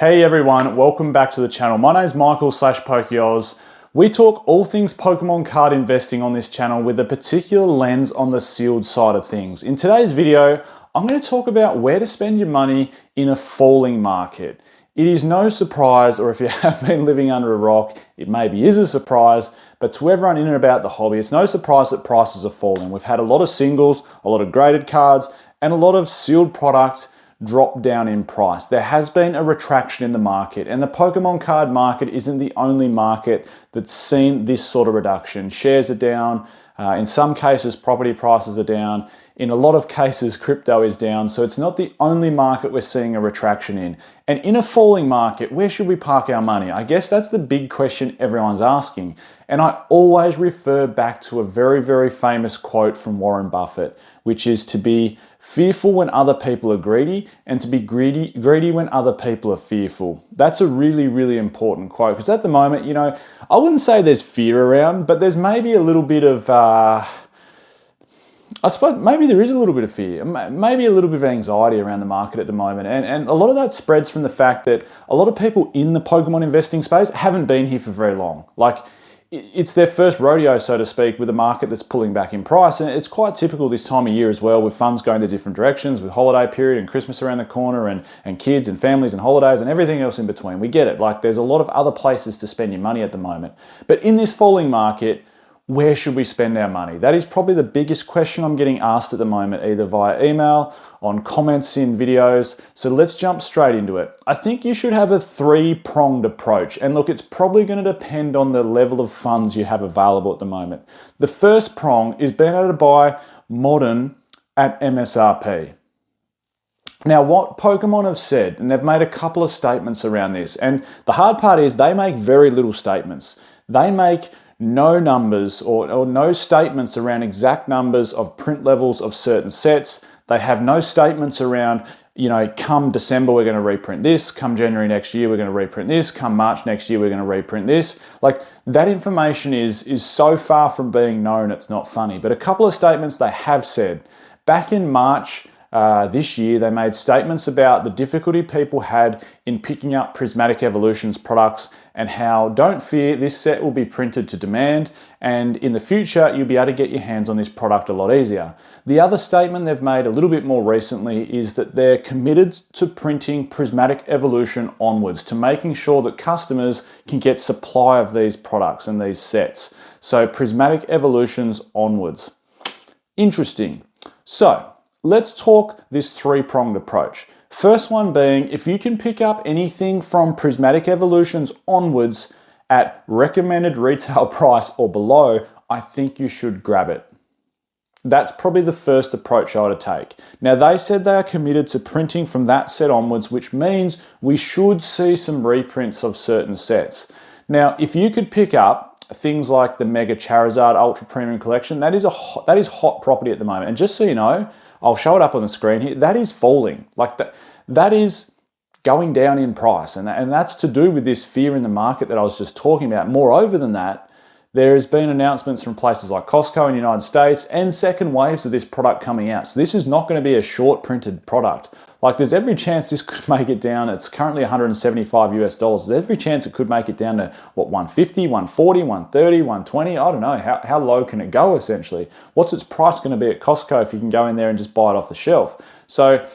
Hey everyone, welcome back to the channel. My name is Michael /Pokioz. We talk all things Pokemon card investing on this channel with a particular lens on the sealed side of things. In today's video, I'm going to talk about where to spend your money in a falling market. It is no surprise, or if you have been living under a rock, it maybe is a surprise, but to everyone in and about the hobby, it's no surprise that prices are falling. We've had a lot of singles, a lot of graded cards, and a lot of sealed product drop down in price. There has been a retraction in the market, and the Pokemon card market isn't the only market that's seen this sort of reduction. Shares are down, in some cases property prices are down, in a lot of cases crypto is down, so it's not the only market we're seeing a retraction in. And in a falling market, where should we park our money? I guess that's the big question everyone's asking. And I always refer back to a very, very famous quote from Warren Buffett, which is to be fearful when other people are greedy and to be greedy when other people are fearful. That's a really, really important quote because at the moment, you know, I wouldn't say there's fear around, but there's maybe a little bit of, I suppose maybe there is a little bit of fear, maybe a little bit of anxiety around the market at the moment. And a lot of that spreads from the fact that a lot of people in the Pokemon investing space haven't been here for very long. Like, it's their first rodeo, so to speak, with a market that's pulling back in price. And it's quite typical this time of year as well, with funds going to different directions, with holiday period and Christmas around the corner and kids and families and holidays and everything else in between. We get it. Like, there's a lot of other places to spend your money at the moment. But in this falling market, where should we spend our money? That is probably the biggest question I'm getting asked at the moment, either via email, on comments in videos. So let's jump straight into it. I think you should have a three-pronged approach. And look, it's probably going to depend on the level of funds you have available at the moment. The first prong is being able to buy modern at MSRP. Now, what Pokemon have said, and they've made a couple of statements around this, and the hard part is they make very little statements. They make no numbers or no statements around exact numbers of print levels of certain sets. They have no statements around, you know, come December we're going to reprint this, come January next year we're going to reprint this, come March next year we're going to reprint this. Like, that information is so far from being known it's not funny. But a couple of statements they have said. Back in March this year, they made statements about the difficulty people had in picking up Prismatic Evolution's products and how, don't fear, this set will be printed to demand, and in the future, you'll be able to get your hands on this product a lot easier. The other statement they've made a little bit more recently is that they're committed to printing Prismatic Evolution onwards, to making sure that customers can get supply of these products and these sets. So Prismatic Evolutions onwards. Interesting. So let's talk this three-pronged approach. First one being, if you can pick up anything from Prismatic Evolutions onwards at recommended retail price or below, I think you should grab it. That's probably the first approach I would take. Now, they said they are committed to printing from that set onwards, which means we should see some reprints of certain sets. Now, if you could pick up things like the Mega Charizard Ultra Premium Collection, that is hot property at the moment. And just so you know, I'll show it up on the screen here. That is falling. Like, that is going down in price. And that's to do with this fear in the market that I was just talking about. Moreover than that, there has been announcements from places like Costco in the United States and second waves of this product coming out. So this is not going to be a short printed product. Like, there's every chance this could make it down. It's currently $175 US. There's every chance it could make it down to, what, 150, 140, 130, 120? I don't know. How low can it go, essentially? What's its price going to be at Costco if you can go in there and just buy it off the shelf? So,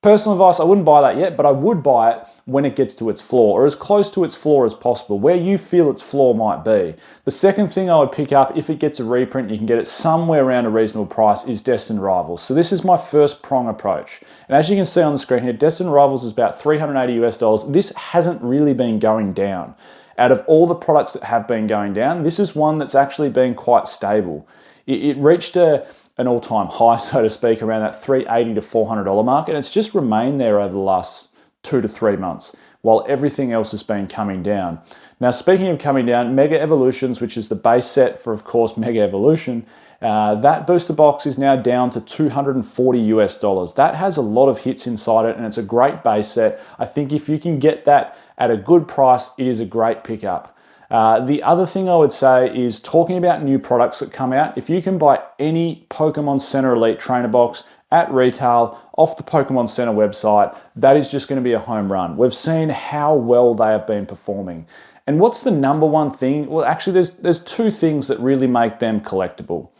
personal advice, I wouldn't buy that yet, but I would buy it when it gets to its floor, or as close to its floor as possible, where you feel its floor might be. The second thing I would pick up, if it gets a reprint, you can get it somewhere around a reasonable price, is Destined Rivals. So this is my first prong approach. And as you can see on the screen here, Destined Rivals is about $380 US. This hasn't really been going down. Out of all the products that have been going down, this is one that's actually been quite stable. It reached an all-time high, so to speak, around that $380 to $400 mark, and it's just remained there over the last 2 to 3 months, while everything else has been coming down. Now, speaking of coming down, Mega Evolutions, which is the base set for, of course, Mega Evolution, that booster box is now down to $240 US. That has a lot of hits inside it, and it's a great base set. I think if you can get that at a good price, it is a great pickup. The other thing I would say is talking about new products that come out. If you can buy any Pokemon Center Elite trainer box at retail off the Pokemon Center website, that is just going to be a home run. We've seen how well they have been performing. And what's the number one thing? Well, actually, there's two things that really make them collectible.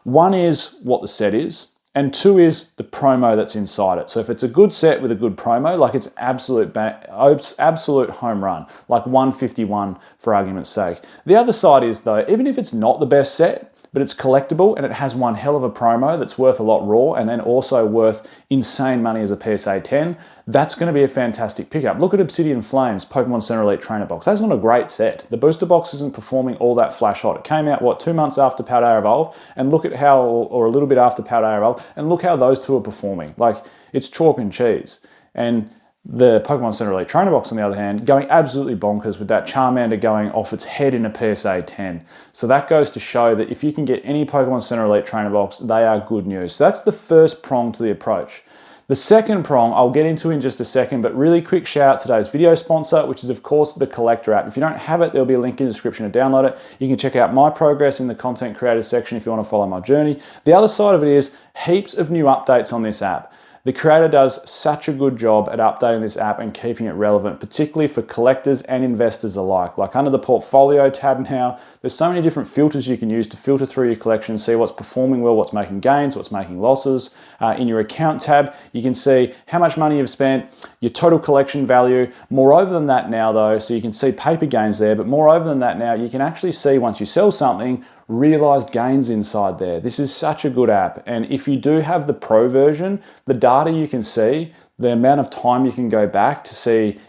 One is what the set is, and two is the promo that's inside it. So if it's a good set with a good promo, like it's absolute home run, like 151 for argument's sake. The other side is though, even if it's not the best set, but it's collectible and it has one hell of a promo that's worth a lot raw and then also worth insane money as a PSA 10, that's going to be a fantastic pickup. Look at Obsidian Flames, Pokemon Center Elite Trainer Box. That's not a great set. The booster box isn't performing all that flash hot. It came out, 2 months after Paldea Evolve, and look at how, or a little bit after Paldea Evolve, and look how those two are performing. Like, it's chalk and cheese. And the Pokemon Center Elite Trainer Box, on the other hand, going absolutely bonkers with that Charmander going off its head in a PSA 10. So that goes to show that if you can get any Pokemon Center Elite Trainer Box, they are good news. So that's the first prong to the approach. The second prong I'll get into in just a second, but really quick shout out today's video sponsor, which is of course the Collector app. If you don't have it, there'll be a link in the description to download it. You can check out my progress in the content creators section if you want to follow my journey. The other side of it is heaps of new updates on this app. The creator does such a good job at updating this app and keeping it relevant, particularly for collectors and investors alike. Like under the portfolio tab now, there's so many different filters you can use to filter through your collection, see what's performing well, what's making gains, what's making losses. In your account tab, you can see how much money you've spent, your total collection value. Moreover than that now though, so you can see paper gains there, but moreover than that now, you can actually see once you sell something, realized gains inside there. This is such a good app. And if you do have the pro version, the data you can see, the amount of time you can go back to see,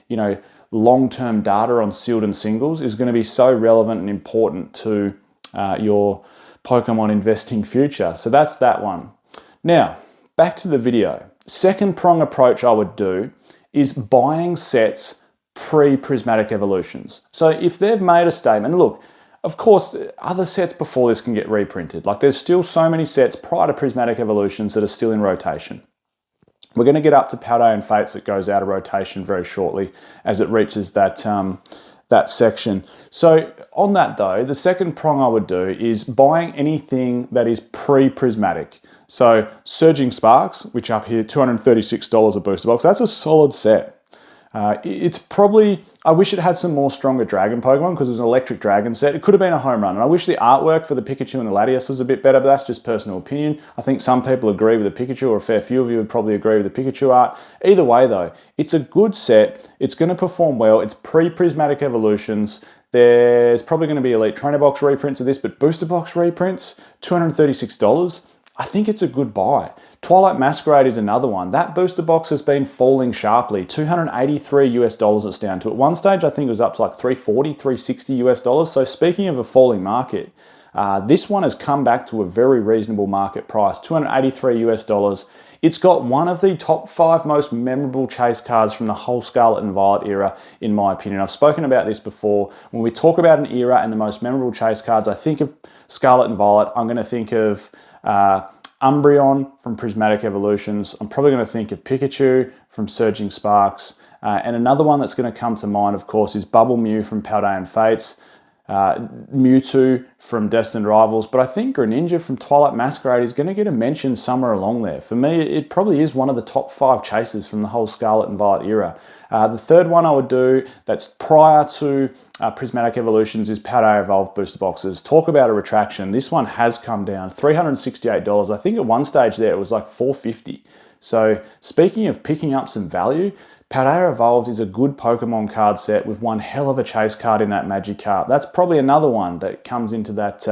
long-term data on sealed and singles is going to be so relevant and important to your Pokemon investing future. So that's that one. Now, back to the video. Second prong approach I would do is buying sets pre-Prismatic evolutions. So if they've made a statement, look, of course, other sets before this can get reprinted. Like there's still so many sets prior to Prismatic evolutions that are still in rotation. We're going to get up to Paldea and Fates that goes out of rotation very shortly as it reaches that section. So on that though, the second prong I would do is buying anything that is pre-Prismatic. So Surging Sparks, which up here, $236 a booster box. That's a solid set. It's probably, I wish it had some more stronger dragon Pokemon because it was an electric dragon set. It could have been a home run. And I wish the artwork for the Pikachu and the Latias was a bit better, but that's just personal opinion. I think some people agree with the Pikachu, or a fair few of you would probably agree with the Pikachu art. Either way though, it's a good set. It's going to perform well. It's pre-Prismatic evolutions. There's probably going to be Elite Trainer Box reprints of this, but booster box reprints, $236. I think it's a good buy. Twilight Masquerade is another one. That booster box has been falling sharply. $283 it's down to. At one stage, I think it was up to like $340, $360. So speaking of a falling market, this one has come back to a very reasonable market price, $283. It's got one of the top 5 most memorable chase cards from the whole Scarlet and Violet era, in my opinion. I've spoken about this before. When we talk about an era and the most memorable chase cards, I think of Scarlet and Violet. I'm going to think of Umbreon from Prismatic Evolutions. I'm probably going to think of Pikachu from Surging Sparks. And another one that's going to come to mind, of course, is Bubble Mew from Paldea and Fates. Mewtwo from Destined Rivals, but I think Greninja from Twilight Masquerade is going to get a mention somewhere along there. For me, it probably is one of the top 5 chases from the whole Scarlet and Violet era. The third one I would do that's prior to Prismatic Evolutions is Paldea Evolved booster boxes. Talk about a retraction. This one has come down $368. I think at one stage there it was like $450. So speaking of picking up some value, Paldea Evolved is a good Pokemon card set with one hell of a chase card in that Magikarp. That's probably another one that comes into that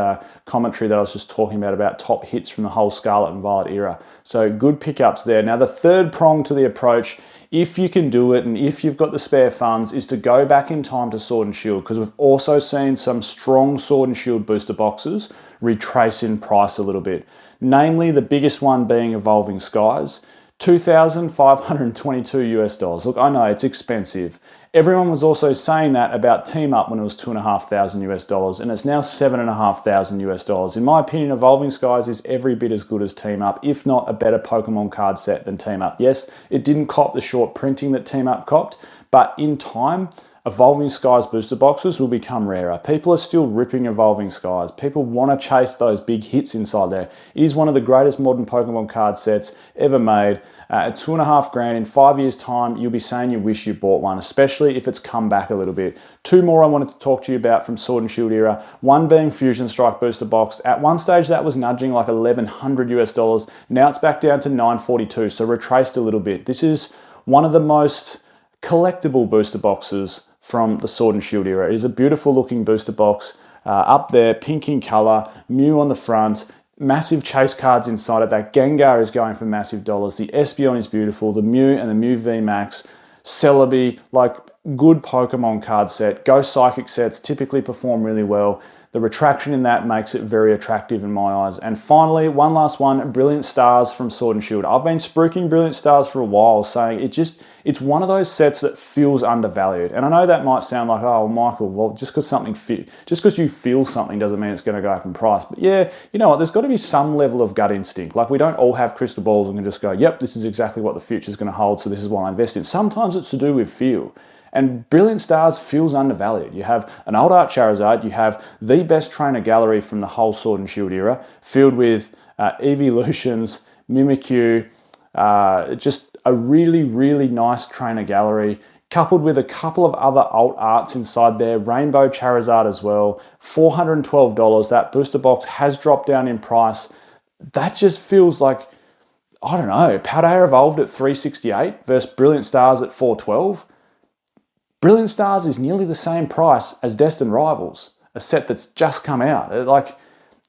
commentary that I was just talking about top hits from the whole Scarlet and Violet era. So good pickups there. Now the third prong to the approach, if you can do it and if you've got the spare funds, is to go back in time to Sword and Shield, because we've also seen some strong Sword and Shield booster boxes retrace in price a little bit. Namely, the biggest one being Evolving Skies. $2,522. Look, I know it's expensive. Everyone was also saying that about Team Up when it was $2,500, and it's now $7,500. In my opinion, Evolving Skies is every bit as good as Team Up, if not a better Pokemon card set than Team Up. Yes, it didn't cop the short printing that Team Up copped, but in time, Evolving Skies booster boxes will become rarer. People are still ripping Evolving Skies. People want to chase those big hits inside there. It is one of the greatest modern Pokemon card sets ever made. At $2.5 in 5 years' time, you'll be saying you wish you bought one, especially if it's come back a little bit. Two more I wanted to talk to you about from Sword and Shield era. One being Fusion Strike booster box. At one stage, that was nudging like $1,100 US. Now it's back down to $942, so retraced a little bit. This is one of the most collectible booster boxes from the Sword and Shield era. It is a beautiful looking booster box. Up there, pink in color, Mew on the front, massive chase cards inside it. That Gengar is going for massive dollars. The Espeon is beautiful. The Mew and the Mew V Max, Celebi, like good Pokemon card set. Ghost Psychic sets typically perform really well. The retraction in that makes it very attractive in my eyes. And finally, one last one, Brilliant Stars from Sword and Shield. I've been spruiking Brilliant Stars for a while, saying it's one of those sets that feels undervalued. And I know that might sound like, oh, Michael, well, just because you feel something doesn't mean it's going to go up in price. But yeah, you know what, there's got to be some level of gut instinct. Like, we don't all have crystal balls and can just go, yep, this is exactly what the future is going to hold, so this is what I invest in. Sometimes it's to do with feel. And Brilliant Stars feels undervalued. You have an old art Charizard, you have the best trainer gallery from the whole Sword and Shield era, filled with Evolutions, Mimikyu, just a really, really nice trainer gallery, coupled with a couple of other alt arts inside there, Rainbow Charizard as well, $412. That booster box has dropped down in price. That just feels like, I don't know, Paldea Evolved at $368 versus Brilliant Stars at $412. Brilliant Stars is nearly the same price as Destined Rivals, a set that's just come out.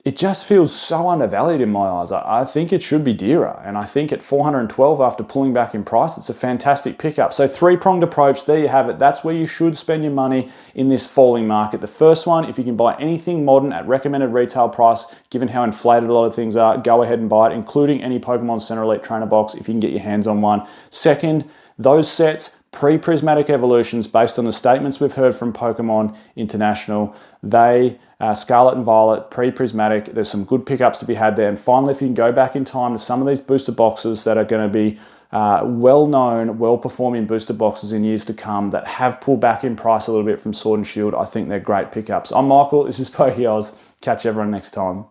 It just feels so undervalued in my eyes. I think it should be dearer, and I think at $412 after pulling back in price, it's a fantastic pickup. So three-pronged approach, there you have it. That's where you should spend your money in this falling market. The first one, if you can buy anything modern at recommended retail price, given how inflated a lot of things are, go ahead and buy it, including any Pokemon Center Elite Trainer box if you can get your hands on one. Second, those sets, pre-Prismatic evolutions, based on the statements we've heard from Pokemon International, they, Scarlet and Violet, pre-Prismatic, there's some good pickups to be had there. And finally, if you can go back in time to some of these booster boxes that are going to be well-known, well-performing booster boxes in years to come that have pulled back in price a little bit from Sword and Shield, I think they're great pickups. I'm Michael, this is PokeOz. Catch everyone next time.